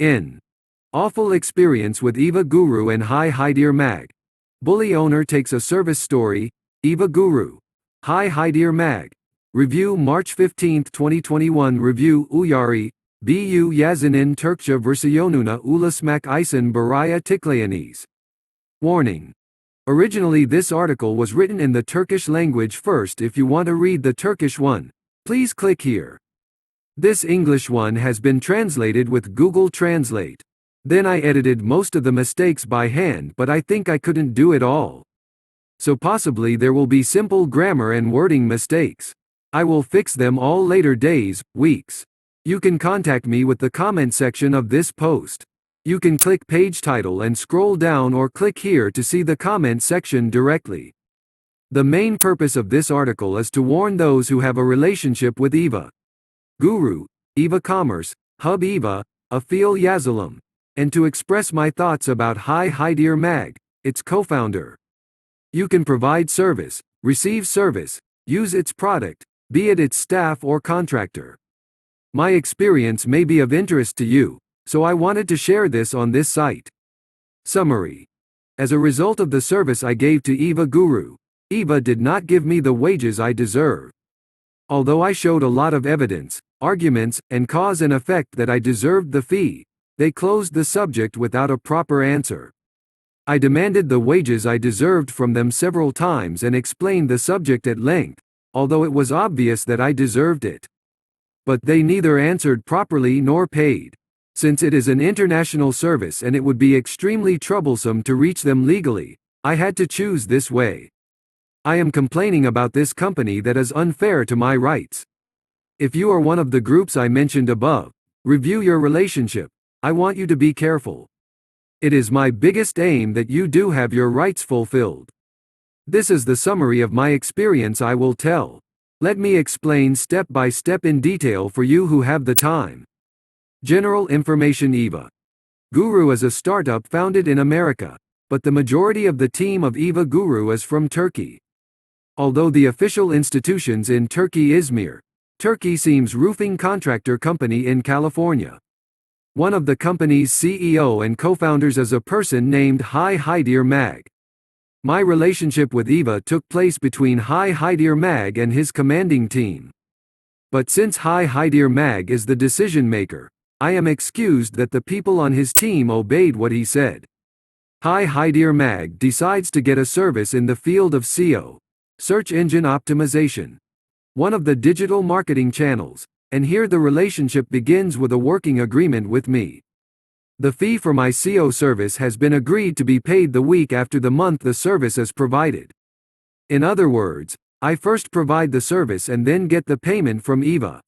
N. Awful experience with Eva Guru and Hi Hidir Mag. Bully owner takes a service story. Eva Guru. Hi Hidir Mag. Review March 15, 2021. Review Uyari. Bu yazının Türkçe versiyonuna ulaşmak için buraya tıklayınız. Warning. Originally this article was written in the Turkish language first. If you want to read the Turkish one, please click here. This English one has been translated with Google Translate. Then I edited most of the mistakes by hand, but I think I couldn't do it all. So possibly there will be simple grammar and wording mistakes. I will fix them all later days, weeks. You can contact me with the comment section of this post. You can click page title and scroll down or click here to see the comment section directly. The main purpose of this article is to warn those who have a relationship with Eva Guru, Eva Commerce, Hub Eva, Afil Yazılım, and to express my thoughts about Hi Hidir Mag, its co-founder. You can provide service, receive service, use its product, be it its staff or contractor. My experience may be of interest to you, so I wanted to share this on this site. Summary. As a result of the service I gave to Eva Guru, Eva did not give me the wages I deserve. Although I showed a lot of evidence, arguments, and cause and effect that I deserved the fee, they closed the subject without a proper answer. I demanded the wages I deserved from them several times and explained the subject at length, although it was obvious that I deserved it. But they neither answered properly nor paid. Since it is an international service and it would be extremely troublesome to reach them legally, I had to choose this way. I am complaining about this company that is unfair to my rights. If you are one of the groups I mentioned above, review your relationship. I want you to be careful. It is my biggest aim that you do have your rights fulfilled. This is the summary of my experience I will tell. Let me explain step by step in detail for you who have the time. General information. Eva Guru is a startup founded in America, but the majority of the team of Eva Guru is from Turkey. Although the official institutions in Turkey, Izmir, Turkey, seems roofing contractor company in California. One of the company's CEO and co-founders is a person named Hi Hidir Mag. My relationship with Eva took place between Hi Hidir Mag and his commanding team. But since Hi Hidir Mag is the decision maker, I am excused that the people on his team obeyed what he said. Hi Hidir Mag decides to get a service in the field of SEO, search engine optimization, one of the digital marketing channels, and here the relationship begins with a working agreement with me. The fee for my SEO service has been agreed to be paid the week after the month the service is provided. In other words, I first provide the service and then get the payment from Eva.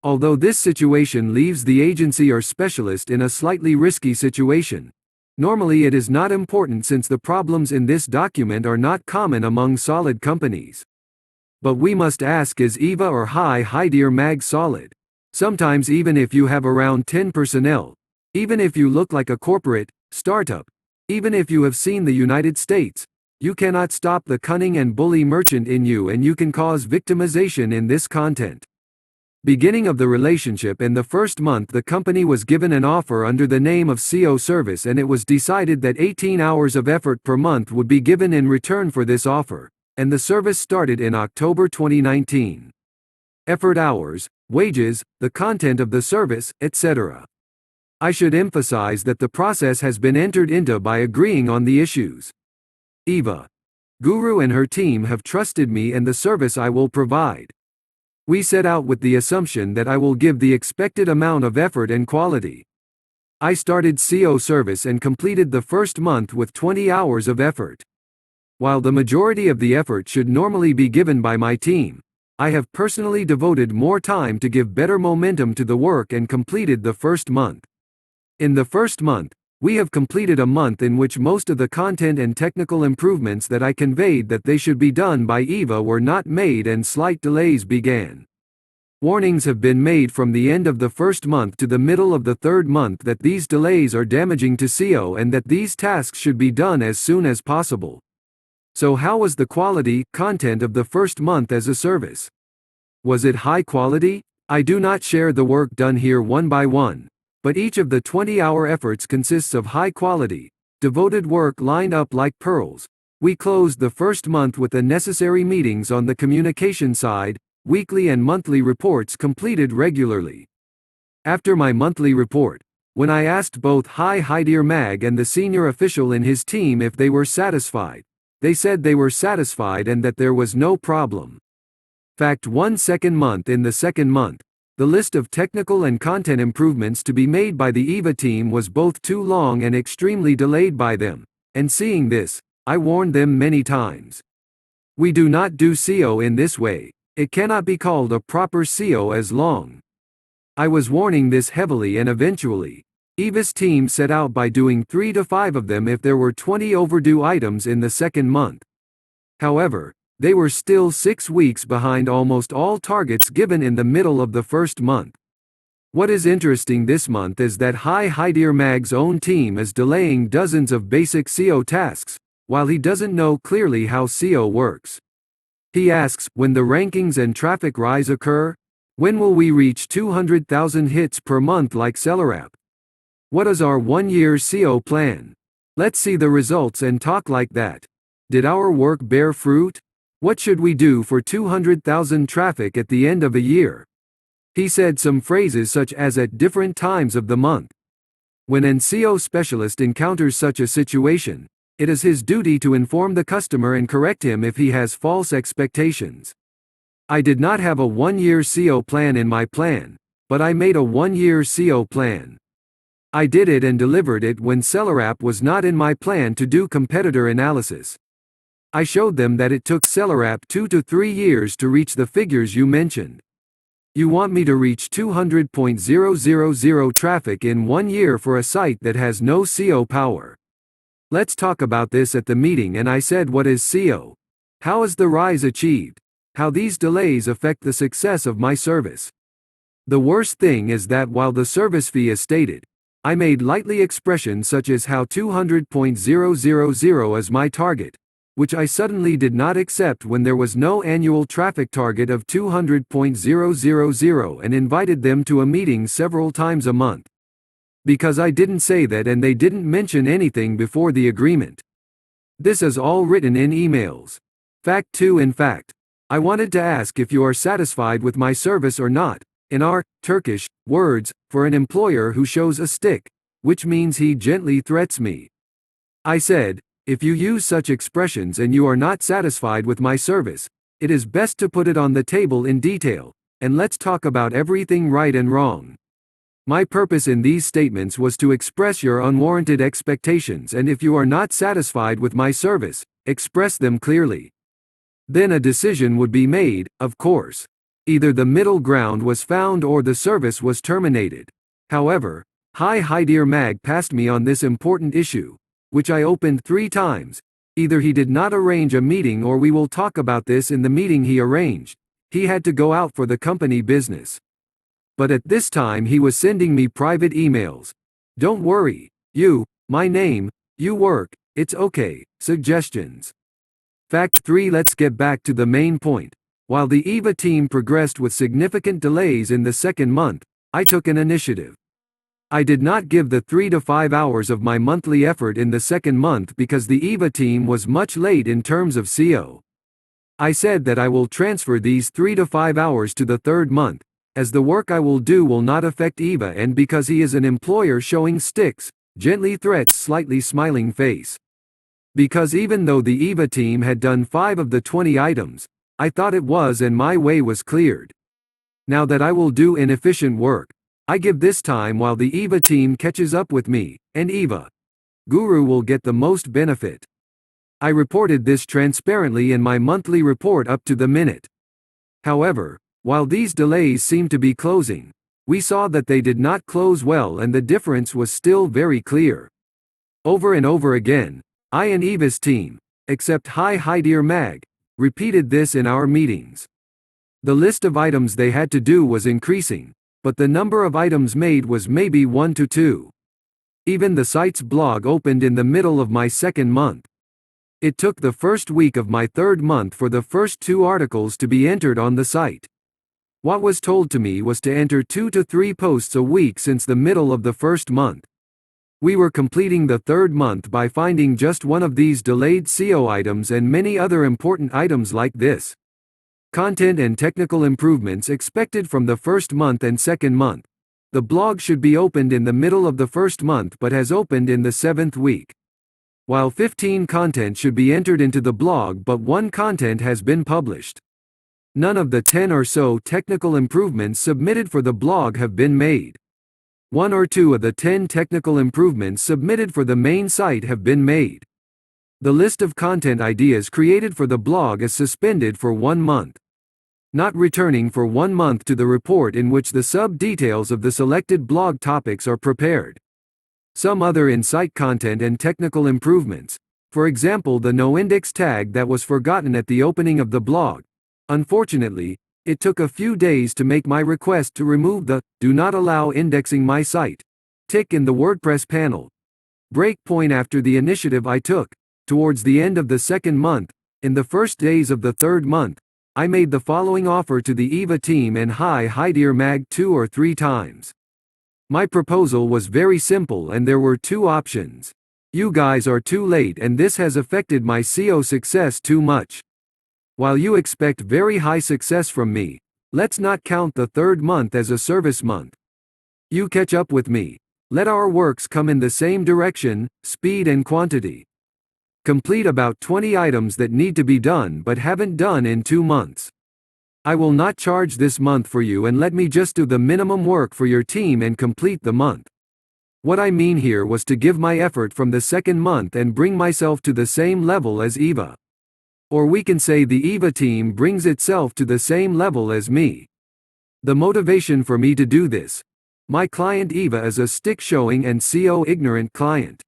Although this situation leaves the agency or specialist in a slightly risky situation, normally it is not important since the problems in this document are not common among solid companies. But we must ask, is Eva or Hi Hidir Mag solid? Sometimes even if you have around 10 personnel, even if you look like a corporate startup, even if you have seen the United States, you cannot stop the cunning and bully merchant in you, and you can cause victimization in this content. Beginning of the relationship, in the first month the company was given an offer under the name of SEO service, and it was decided that 18 hours of effort per month would be given in return for this offer, and the service started in October 2019. Effort hours, wages, the content of the service, etc. I should emphasize that the process has been entered into by agreeing on the issues. Eva Guru and her team have trusted me and the service I will provide. We set out with the assumption that I will give the expected amount of effort and quality. I started SEO service and completed the first month with 20 hours of effort. While the majority of the effort should normally be given by my team, I have personally devoted more time to give better momentum to the work and completed the first month. In the first month, we have completed a month in which most of the content and technical improvements that I conveyed that they should be done by Eva were not made, and slight delays began. Warnings have been made from the end of the first month to the middle of the third month that these delays are damaging to SEO and that these tasks should be done as soon as possible. So how was the quality, content of the first month as a service? Was it high quality? I do not share the work done here one by one, but each of the 20-hour efforts consists of high-quality, devoted work lined up like pearls. We closed the first month with the necessary meetings on the communication side, weekly and monthly reports completed regularly. After my monthly report, when I asked both Hidir Mag and the senior official in his team if they were satisfied, they said they were satisfied and that there was no problem. Fact 1 second month. In the second month, the list of technical and content improvements to be made by the Eva team was both too long and extremely delayed by them, and seeing this, I warned them many times. We do not do SEO in this way, it cannot be called a proper SEO as long. I was warning this heavily, and eventually, Eva's team set out by doing 3 to 5 of them if there were 20 overdue items in the second month. However, they were still 6 weeks behind almost all targets given in the middle of the first month. What is interesting this month is that Hidir Mag's own team is delaying dozens of basic SEO tasks, while he doesn't know clearly how SEO works. He asks, when the rankings and traffic rise occur? When will we reach 200,000 hits per month like SellerApp? What is our 1-year SEO plan? Let's see the results and talk like that. Did our work bear fruit? What should we do for 200,000 traffic at the end of a year? He said some phrases such as at different times of the month. When an SEO specialist encounters such a situation, it is his duty to inform the customer and correct him if he has false expectations. I did not have a 1-year SEO plan in my plan, but I made a 1-year SEO plan. I did it and delivered it when SellerApp was not in my plan to do competitor analysis. I showed them that it took SellerApp 2 to 3 years to reach the figures you mentioned. You want me to reach 200,000 traffic in 1 year for a site that has no SEO power. Let's talk about this at the meeting, and I said, what is SEO? How is the rise achieved? How these delays affect the success of my service? The worst thing is that while the service fee is stated, I made lightly expressions such as how 200,000 is my target, which I suddenly did not accept when there was no annual traffic target of 200,000, and invited them to a meeting several times a month. Because I didn't say that and they didn't mention anything before the agreement. This is all written in emails. Fact 2. In fact, I wanted to ask if you are satisfied with my service or not, in our Turkish words, for an employer who shows a stick, which means he gently threats me. I said, if you use such expressions and you are not satisfied with my service, it is best to put it on the table in detail, and let's talk about everything right and wrong. My purpose in these statements was to express your unwarranted expectations, and if you are not satisfied with my service, express them clearly. Then a decision would be made, of course. Either the middle ground was found or the service was terminated. However, Hidir Mag passed me on this important issue, which I opened 3 times. Either he did not arrange a meeting or we will talk about this in the meeting he arranged. He had to go out for the company business. But at this time he was sending me private emails. Don't worry, my name, you work, it's okay, suggestions. Fact 3. Let's get back to the main point. While the Eva team progressed with significant delays in the second month, I took an initiative. I did not give the 3 to 5 hours of my monthly effort in the second month because the Eva team was much late in terms of SEO. I said that I will transfer these 3 to 5 hours to the third month, as the work I will do will not affect Eva, and because he is an employer showing sticks, gently threats, slightly smiling face. Because even though the Eva team had done 5 of the 20 items, I thought it was and my way was cleared. Now that I will do inefficient work, I give this time while the Eva team catches up with me, and Eva Guru will get the most benefit. I reported this transparently in my monthly report up to the minute. However, while these delays seem to be closing, we saw that they did not close well, and the difference was still very clear. Over and over again, I and Eva's team, except Hidir Mag, repeated this in our meetings. The list of items they had to do was increasing, but the number of items made was maybe 1 to 2. Even the site's blog opened in the middle of my second month. It took the first week of my third month for the first 2 articles to be entered on the site. What was told to me was to enter 2 to 3 posts a week since the middle of the first month. We were completing the third month by finding just one of these delayed SEO items and many other important items like this. Content and technical improvements expected from the first month and second month. The blog should be opened in the middle of the first month but has opened in the 7th week. While 15 content should be entered into the blog but 1 content has been published. None of the 10 or so technical improvements submitted for the blog have been made. 1 or 2 of the 10 technical improvements submitted for the main site have been made. The list of content ideas created for the blog is suspended for 1 month. Not returning for 1 month to the report in which the sub-details of the selected blog topics are prepared. Some other in-site content and technical improvements, for example the no-index tag that was forgotten at the opening of the blog. Unfortunately, it took a few days to make my request to remove the "Do not allow indexing my site" tick in the WordPress panel. Breakpoint after the initiative I took, towards the end of the second month, in the first days of the third month, I made the following offer to the Eva team and Hi Hidir Mag 2 or 3 times. My proposal was very simple and there were 2 options. You guys are too late and this has affected my SEO success too much. While you expect very high success from me, let's not count the third month as a service month. You catch up with me. Let our works come in the same direction, speed and quantity. Complete about 20 items that need to be done but haven't done in 2 months. I will not charge this month for you and let me just do the minimum work for your team and complete the month. What I mean here was to give my effort from the second month and bring myself to the same level as Eva. Or we can say the Eva team brings itself to the same level as me. The motivation for me to do this. My client Eva is a stick-showing and SEO ignorant client.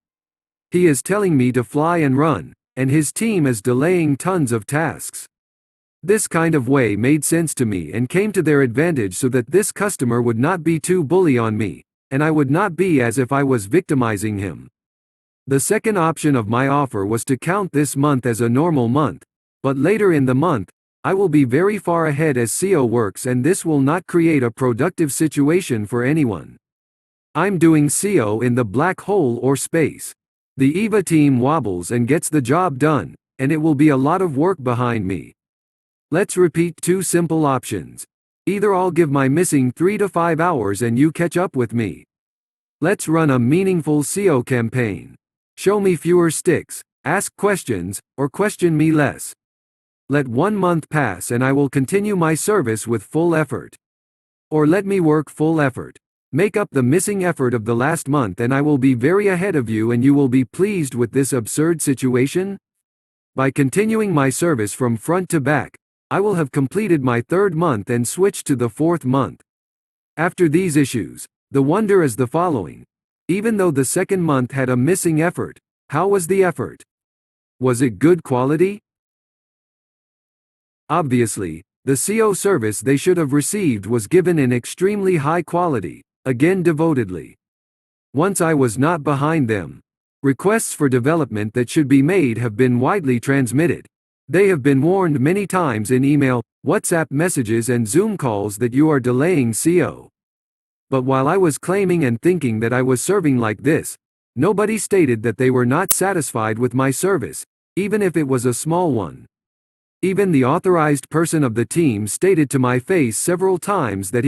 He is telling me to fly and run, and his team is delaying tons of tasks. This kind of way made sense to me and came to their advantage so that this customer would not be too bully on me, and I would not be as if I was victimizing him. The second option of my offer was to count this month as a normal month, but later in the month, I will be very far ahead as SEO works and this will not create a productive situation for anyone. I'm doing SEO in the black hole or space. The Eva team wobbles and gets the job done, and it will be a lot of work behind me. Let's repeat 2 simple options. Either I'll give my missing 3 to 5 hours and you catch up with me. Let's run a meaningful SEO campaign. Show me fewer sticks, ask questions, or question me less. Let 1 month pass and I will continue my service with full effort. Or let me work full effort. Make up the missing effort of the last month and I will be very ahead of you and you will be pleased with this absurd situation? By continuing my service from front to back, I will have completed my third month and switched to the fourth month. After these issues, the wonder is the following. Even though the second month had a missing effort, how was the effort? Was it good quality? Obviously, the SEO service they should have received was given in extremely high quality, again devotedly. Once I was not behind them. Requests for development that should be made have been widely transmitted. They have been warned many times in email, WhatsApp messages and Zoom calls that you are delaying SEO. But while I was claiming and thinking that I was serving like this, nobody stated that they were not satisfied with my service, even if it was a small one. Even the authorized person of the team stated to my face several times that